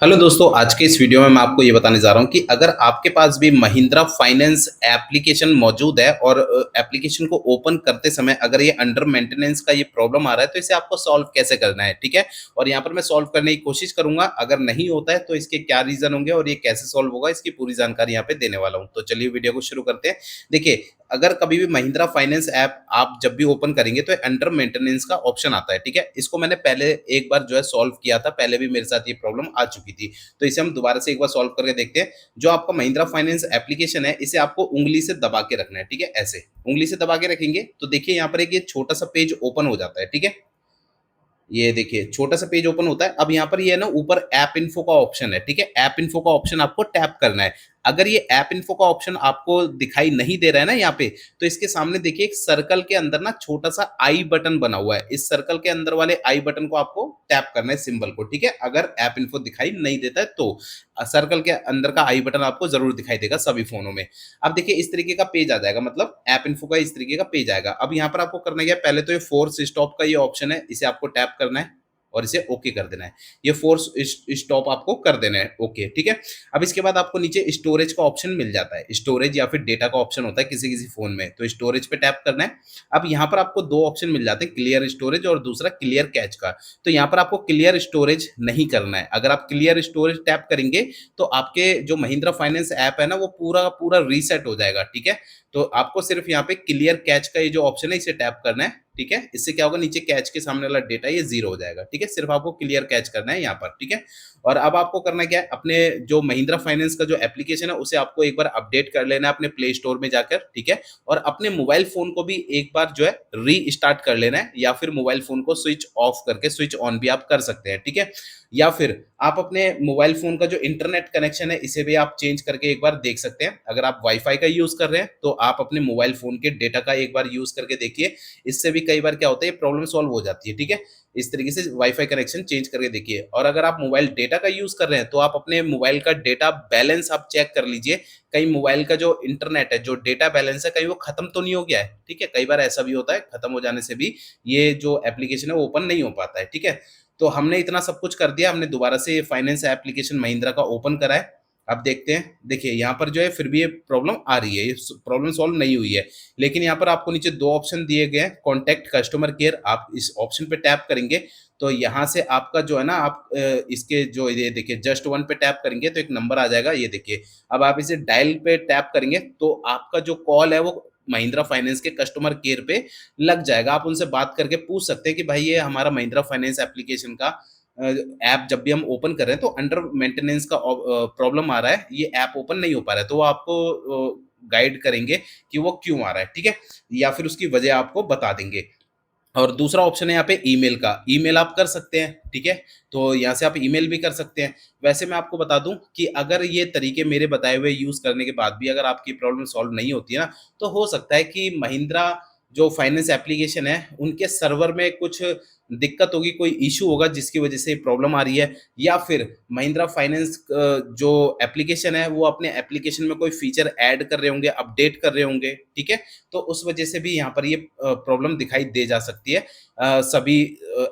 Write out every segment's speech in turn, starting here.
Hello दोस्तों, आज के इस वीडियो में मैं आपको ये बताने जा रहा हूँ कि अगर आपके पास भी महिंद्रा फाइनेंस एप्लीकेशन मौजूद है और एप्लीकेशन को ओपन करते समय अगर ये अंडर मेंटेनेंस का ये प्रॉब्लम आ रहा है तो इसे आपको सॉल्व कैसे करना है। ठीक है। और यहाँ पर मैं सॉल्व करने की कोशिश करूंगा, अगर नहीं होता है तो इसके क्या रीजन होंगे और ये कैसे सॉल्व होगा इसकी पूरी जानकारी यहाँ पे देने वाला हूँ। तो चलिए वीडियो को शुरू करते हैं। देखिए, अगर कभी भी महिंद्रा फाइनेंस ऐप आप जब भी ओपन करेंगे तो अंडर मेंटेनेंस का ऑप्शन आता है। ठीक है। इसको मैंने पहले एक बार जो है सॉल्व किया था, पहले भी मेरे साथ ये प्रॉब्लम आ चुकी थी। तो इसे हम दोबारा से एक बार सॉल्व करके देखते हैं। जो आपका महिंद्रा फाइनेंस एप्लीकेशन है इसे आपको उंगली से दबा के रखना है। ठीक है। ऐसे उंगली से दबा के रखेंगे तो देखिए यहाँ पर एक ये छोटा सा पेज ओपन हो जाता है। ठीक है। ये देखिए छोटा सा पेज ओपन होता है। अब यहाँ पर ये है ना, ऊपर ऐप इन्फो का ऑप्शन है। ठीक है। ऐप इन्फो का ऑप्शन आपको टैप करना है। अगर ये ऐप इन्फो का ऑप्शन आपको दिखाई नहीं दे रहा है ना यहाँ पे, तो इसके सामने देखिए एक सर्कल के अंदर ना छोटा सा आई बटन बना हुआ है। इस सर्कल के अंदर वाले आई बटन को आपको टैप करना है, सिंबल को। ठीक है। अगर ऐप इन्फो दिखाई नहीं देता है तो सर्कल के अंदर का आई बटन आपको जरूर दिखाई देगा सभी फोनों में। अब देखिए इस तरीके का पेज आ जाएगा, मतलब ऐप इन्फो का इस तरीके का पेज आएगा। अब यहाँ पर आपको करना क्या है, पहले तो ये फोर्स स्टॉप का ये ऑप्शन है, इसे आपको टैप करना है और इसे ओके कर देना है। ये फोर्स स्टॉप आपको कर देना है, ओके। ठीक है। अब इसके बाद आपको नीचे स्टोरेज का ऑप्शन मिल जाता है। स्टोरेज या फिर डेटा का ऑप्शन होता है किसी किसी फोन में, तो स्टोरेज पे टैप करना है। अब यहाँ पर आपको दो ऑप्शन मिल जाते हैं, क्लियर स्टोरेज और दूसरा क्लियर कैच का। तो यहाँ पर आपको क्लियर स्टोरेज नहीं करना है। अगर आप क्लियर स्टोरेज टैप करेंगे तो आपके जो महिंद्रा फाइनेंस ऐप है ना वो पूरा का पूरा रीसेट हो जाएगा। ठीक है। तो आपको सिर्फ यहाँ पे क्लियर कैच का ये जो ऑप्शन है इसे टैप करना है। ठीक है। इससे क्या होगा, नीचे कैच के सामने वाला डेटा ये जीरो हो जाएगा। ठीक है। सिर्फ आपको क्लियर कैच करना है यहाँ पर। ठीक है। और अब आपको करना क्या है, अपने जो महिंद्रा फाइनेंस का जो एप्लीकेशन है उसे आपको एक बार अपडेट कर लेना है अपने प्ले स्टोर में जाकर। ठीक है। और अपने मोबाइल फोन को भी एक बार जो है री स्टार्ट कर लेना है, या फिर मोबाइल फोन को स्विच ऑफ करके स्विच ऑन भी आप कर सकते हैं। ठीक है। या फिर आप अपने मोबाइल फोन का जो इंटरनेट कनेक्शन है इसे भी आप चेंज करके एक बार देख सकते हैं। अगर आप वाईफाई का यूज कर रहे हैं तो आप अपने मोबाइल फोन के डेटा का एक बार यूज करके देखिए। इससे भी कई बार क्या होता है, प्रॉब्लम सॉल्व हो जाती है। ठीक है। इस तरीके से वाईफाई कनेक्शन चेंज करके देखिए। और अगर आप मोबाइल डेटा का यूज कर रहे हैं तो आप अपने मोबाइल का डेटा बैलेंस आप चेक कर लीजिए। कहीं मोबाइल का जो इंटरनेट है, जो डेटा बैलेंस है, कहीं वो खत्म तो नहीं हो गया है। ठीक है। कई बार ऐसा भी होता है, खत्म हो जाने से भी ये जो एप्लीकेशन है वो ओपन नहीं हो पाता है। ठीक है। तो हमने इतना सब कुछ कर दिया, हमने दोबारा से फाइनेंस एप्लीकेशन महिंद्रा का ओपन करा है। अब देखते हैं। देखिए यहाँ पर जो है फिर भी ये प्रॉब्लम आ रही है, ये प्रॉब्लम सॉल्व नहीं हुई है। लेकिन यहाँ पर आपको नीचे दो ऑप्शन दिए गए हैं, कॉन्टैक्ट कस्टमर केयर। आप इस ऑप्शन पे टैप करेंगे तो यहाँ से आपका जो है ना, आप इसके जो ये देखिए जस्ट वन पे टैप करेंगे तो एक नंबर आ जाएगा, ये देखिए। अब आप इसे डायल पे टैप करेंगे तो आपका जो कॉल है वो महिंद्रा फाइनेंस के कस्टमर केयर पे लग जाएगा। आप उनसे बात करके पूछ सकते हैं कि भाई ये हमारा महिंद्रा फाइनेंस एप्लीकेशन का ऐप जब भी हम ओपन कर रहे हैं तो अंडर मेंटेनेंस का प्रॉब्लम आ रहा है, ये ऐप ओपन नहीं हो पा रहा है। तो वो आपको गाइड करेंगे कि वो क्यों आ रहा है। ठीक है। या फिर उसकी वजह आपको बता देंगे। और दूसरा ऑप्शन है यहाँ पे ईमेल का, ईमेल आप कर सकते हैं। ठीक है। तो यहाँ से आप ईमेल भी कर सकते हैं। वैसे मैं आपको बता दूं कि अगर ये तरीके मेरे बताए हुए यूज करने के बाद भी अगर आपकी प्रॉब्लम सॉल्व नहीं होती है ना, तो हो सकता है कि महिंद्रा जो फाइनेंस एप्लीकेशन है उनके सर्वर में कुछ दिक्कत होगी, कोई इशू होगा जिसकी वजह से प्रॉब्लम आ रही है। या फिर महिंद्रा फाइनेंस जो एप्लीकेशन है वो अपने एप्लीकेशन में कोई फीचर ऐड कर रहे होंगे, अपडेट कर रहे होंगे। ठीक है। तो उस वजह से भी यहाँ पर ये प्रॉब्लम दिखाई दे जा सकती है सभी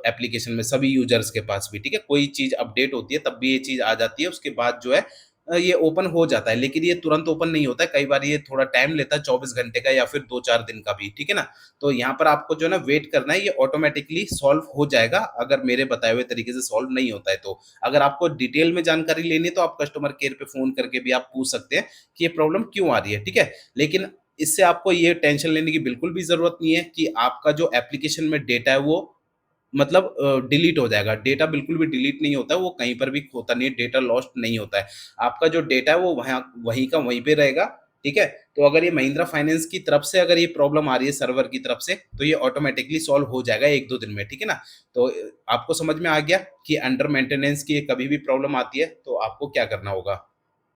एप्लीकेशन में, सभी यूजर्स के पास भी। ठीक है। कोई चीज़ अपडेट होती है तब भी ये चीज़ आ जाती है, उसके बाद जो है ये ओपन हो जाता है। लेकिन ये तुरंत ओपन नहीं होता है, कई बार ये थोड़ा टाइम लेता है, 24 घंटे का या फिर 2-4 दिन का भी। ठीक है ना। तो यहाँ पर आपको जो है ना वेट करना है, ये ऑटोमेटिकली सॉल्व हो जाएगा अगर मेरे बताए हुए तरीके से सॉल्व नहीं होता है तो। अगर आपको डिटेल में जानकारी लेनी है तो आप कस्टमर केयर पे फ़ोन करके भी आप पूछ सकते हैं कि ये प्रॉब्लम क्यों आ रही है। ठीक है। लेकिन इससे आपको ये टेंशन लेने की बिल्कुल भी ज़रूरत नहीं है कि आपका जो एप्लीकेशन में डेटा है वो मतलब डिलीट हो जाएगा। डेटा बिल्कुल भी डिलीट नहीं होता है, वो कहीं पर भी होता नहीं है, डेटा लॉस्ट नहीं होता है। आपका जो डेटा है वो वहाँ वहीं का वहीं पे रहेगा। ठीक है। तो अगर ये महिंद्रा फाइनेंस की तरफ से अगर ये प्रॉब्लम आ रही है सर्वर की तरफ से, तो ये ऑटोमेटिकली सॉल्व हो जाएगा 1-2 दिन में। ठीक है ना। तो आपको समझ में आ गया कि अंडर मेंटेनेंस की कभी भी प्रॉब्लम आती है तो आपको क्या करना होगा।